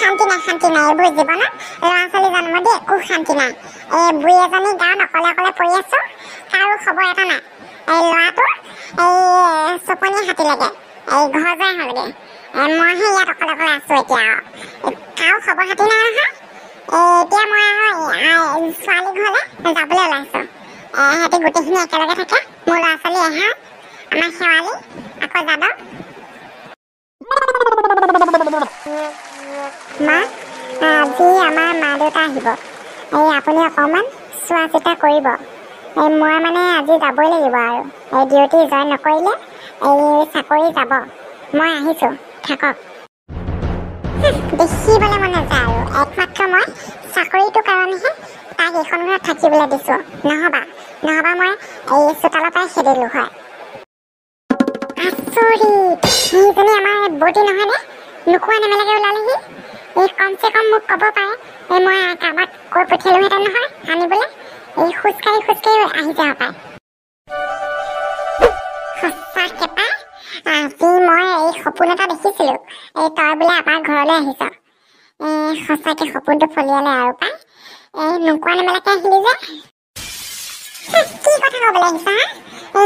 শান্তি নাই এইবোৰ জীৱনত ল'ৰা ছোৱালী জন্ম দি একো শান্তি নাই। বুঢ়ী এজনী গাঁৱত অকলে অকলে পৰি আছো, কাৰো খবৰ এটা নাই। ল'ৰাটোৰ চপনি হাতী লাগে, ঘৰ যোৱাই হ'লগে। মইহে ইয়াত অকলে অকলে আছো এতিয়া, কাৰো খবৰ খাতি নাই নহয়। এতিয়া মই ছোৱালী ঘৰলৈ যাবলৈ ওলাইছো। সিহঁতি গোটেইখিনি একেলগে থাকে, মোৰ ল'ৰা ছোৱালী এহাল, আমাৰ শেৱালি আকৌ যাদৱ। মা, আজি আমাৰ মা দেউতা আহিব। আপুনি অকণমান চোৱা চিতা কৰিব। মই মানে আজি যাবই লাগিব আৰু ডিউটি জইন নকৰিলে চাকৰি যাব। মই আহিছো, থাকক। দেখিবলৈ মন নাযায় আৰু একমাত্ৰ মই চাকৰিটোৰ কাৰণেহে তাক এইখন ঘৰত থাকিবলৈ দিছো। নহবা মই চোতালৰ পৰাই খেদিলো হয়। আচৰিত, সেইজনী আমাৰ বৰ্তি নহয়নে? নোখোৱা নেমেলাকে ওলালেহি। কমচে কম মোক ক'ব পাৰে, মই কাৰোবাক কৈ পঠিয়ালোহেঁতেন নহয় আনিবলৈ। খোজকাঢ়ি আহি যাব পাৰে। সঁচাকে পাই, আজি মই সপোন এটা দেখিছিলো, তই বোলে আমাৰ ঘৰলৈ আহিছ। সঁচাকে সপোনটো ফলিয়ালে আৰু পাই। নোকোৱা নেমেলাকে আহিলি যে। কি কথা ক'বলৈ আহিছ হা?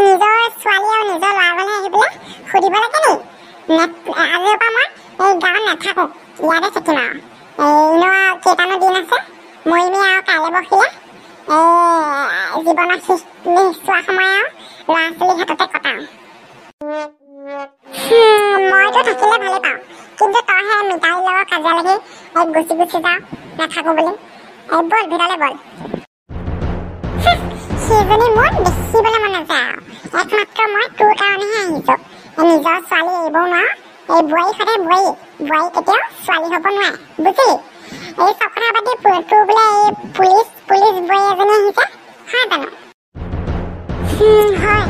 নিজৰ ছোৱালী আৰু নিজৰ ল'ৰা ঘৰলৈ আহিবলৈ সুধিব লাগে নি? আজিৰ পৰা মই গাঁৱত নাথাকো, ইয়াতে থাকিম আৰু। এনেও কেইটানো দিন আছে, মৰিমে আৰু কাইলৈ বহিলে। জীৱনৰ শেষ চোৱা সময় আৰু ল'ৰা ছোৱালীৰ হাততে কটাওঁ। মইতো থাকিলে ভালেই পাওঁ, কিন্তু তইহে মিতালীৰ লগত কাজিয়া লাগি গুচি যাওঁ নাথাকো বুলি। বল ভিতৰলৈ বল। সেইজনী মোৰ দেখিবলৈ মন নাযায় আৰু একমাত্ৰ মই তোৰ কাৰণেহে আহিছো। নিজৰ ছোৱালী এৰিবও নোৱাৰো। বোৱাৰী সদায় বোৱাৰী কেতিয়াও ছোৱালী হ'ব নোৱাৰে, বুজিলি? চব কথা পাতি তোৰ বোলে পুলিচ বোৱাৰী এজনী আহিছে, হয় জানো? হয়,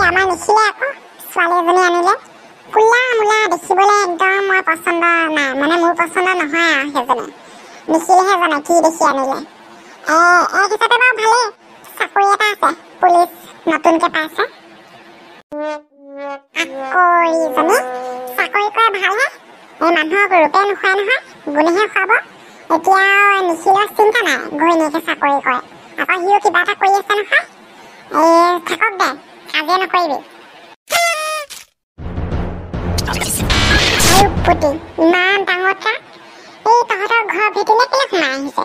আমাৰ নিখিলে আকৌ ছোৱালী এজনী আনিলে। কোলা মোলা দেখিবলৈ একদম মই পচন্দ নাই, মানে মোৰ পচন্দ নহয় আৰু সেইজনী। নিখিলেহে জানে কি দেখি আনিলে। এক হিচাপে বাৰু ভালেই, চাকৰি এটা আছে, পুলিচ নতুনকে পাইছে। আকৌ ইজনী চাকৰি কৰে ভালহে, মানুহক ৰূপে নোখোৱাই নহয়, গুণেহে খুৱাব। এতিয়া নিখিলৰ চিন্তা নাই, ঘৈণীয়েকে চাকৰি কৰে, আকৌ সিও কিবা এটা কৰি আছে নহয়। থাকক দে, কাজিয়া নকৰিবি। উৎপত্তি, ইমান ডাঙৰ ট্ৰাক তহঁতৰ ঘৰৰ ভিতৰলৈ কেলে সোমাই আহিছে?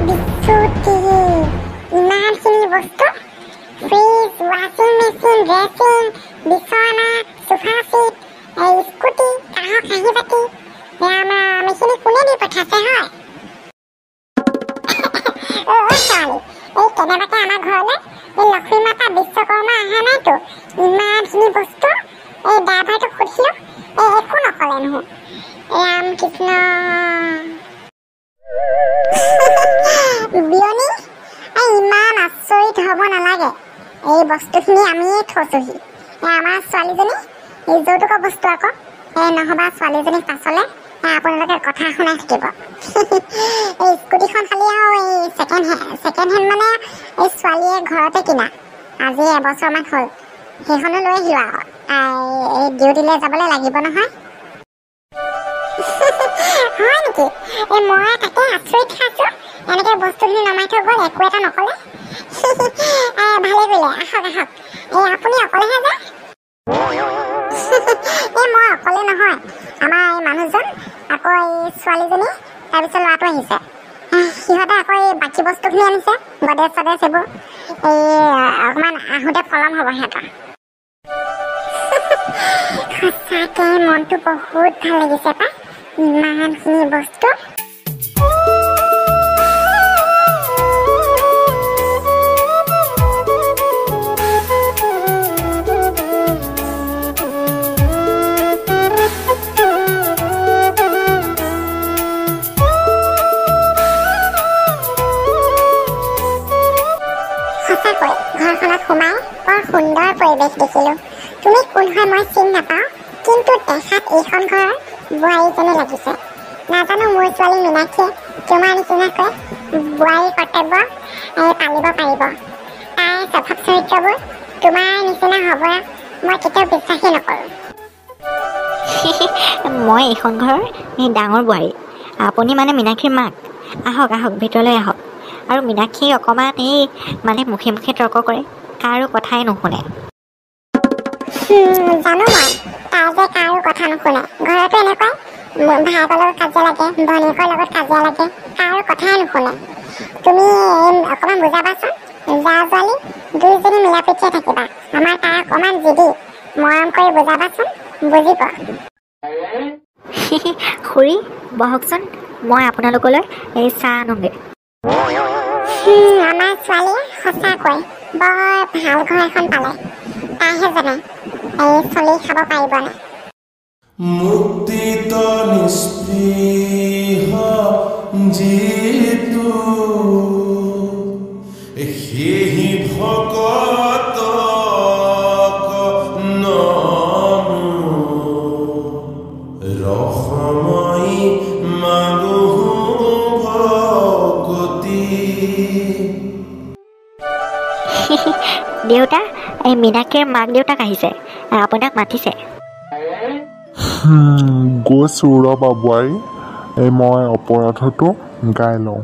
বিচুতি, ইমানখিনি বস্তু, ফ্ৰিজ, ৱাশ্বিং মেচিন, ড্ৰেছিং, বিচনা, চোফা চিট, স্কুটি, কাঁহৰ কাঁহী বাতি, ৰাম এইখিনি কোনে দি পঠাইছে হয়? ছোৱালী, কেনেবাকে আমাৰ ঘৰলৈ লক্ষ্মী মাতা বিশ্বকৰ্মা অহা নাইতো? ইমানখিনি বস্তু ড্ৰাইভাৰটোক সুধিলো, একো নকলে নহয়। ৰাম কৃষ্ণ। বিয়নী, ইমান আচৰিত হ'ব নালাগে। এই বস্তুখিনি আমিয়ে থৈছোহি। আমাৰ ছোৱালীজনী যৌতুকৰ বস্তু আকৌ। নহবা ছোৱালীজনীক পাছলে আপোনালোকে কথা শুনাই থাকিব। এই স্কুটিখন খালি আৰু ছেকেণ্ড হেণ্ড মানে ছোৱালীয়ে ঘৰতে কিনা, আজি এবছৰমান হ'ল। সেইখনো লৈ আহিলো আৰু ডিউটিলৈ যাবলৈ লাগিব নহয়। হয় নেকি? মই তাকে আচৰিত খাইছো, এনেকে বস্তুখিনি নমাই থৈ গ'ল, একো এটা নকলে। ভালে কৰিলে, আহক। আপুনি অকলেহে যায়? মই অকলে নহয়, আমাৰ মানুহজন, আকৌ ছোৱালীজনী, তাৰপিছত ল'ৰাটো আহিছে। সিহঁতে আকৌ বাকী বস্তুখিনি আনিছে, গডেজ চডেজ এইবোৰ। অকণমান আহোঁতে পলম হ'ব সিহঁতৰ। সঁচাকে মনটো বহুত ভাল লাগিছে পাই, ইমানখিনি বস্তু। সঁচাকৈ ঘৰখনত সোমাই বৰ সুন্দৰ পৰিৱেশ দেখিলো। তুমি কোন হয় মই চিনি নাপাওঁ, কিন্তু দেখাত এইখন ঘৰৰ বোৱাৰীজনী লাগিছে। নাজানো মোৰ ছোৱালী মীনাক্ষীয়ে তোমাৰ নিচিনাকৈ বোৱাৰীৰ কৰ্তব্য পালিব পাৰিব। তাইৰ স্বভাৱ চৰিত্ৰবোৰ তোমাৰ নিচিনা হ'ব মই কেতিয়াও বিশ্বাসেই নকৰোঁ। মই এইখন ঘৰৰ এই ডাঙৰ বোৱাৰী আপুনি মানে মীনাক্ষীৰ মাক আহক আহক ভিতৰলৈ আহক আৰু মীনাক্ষী অকণমান এই মানে মুখে মুখে তৰ্ক কৰে কাৰো কথাই নুশুনে জানো মই তাই যে কাৰো কথা নুশুনে ঘৰতো এনেকুৱাই ভাইকৰ লগত কাজিয়া লাগে ভনীয়েকৰ লগত কাজিয়া লাগে কাৰো কথাই নুশুনে তুমি অকণমান বুজাবাচোন যা ছোৱালী দুইজনী মিলা প্ৰীতিৰে থাকিবা আমাৰ তাই অকণমান জিদি মৰম কৰি বুজাবাচোন বুজিব খুৰী বহকচোন মই আপোনালোকলৈ এই চাহ আনোগৈ আমাৰ ছোৱালীয়ে সঁচাকৈ বৰ ভাল ঘৰ এখন পালে তাইহে জানে এই চলি খাব পাৰিব নে মুক্তিত নিস্পৃহ যিটো সেহি ভকত ৰসময়ী মানুহ ভকতি দেউতা এই মীনাক্ষীৰ মাক দেউতাক আহিছে আপোনাক মাতিছে গৈছোঁ ৰ'বা বোৱাৰী এই মই অপৰাধটো গাই লওঁ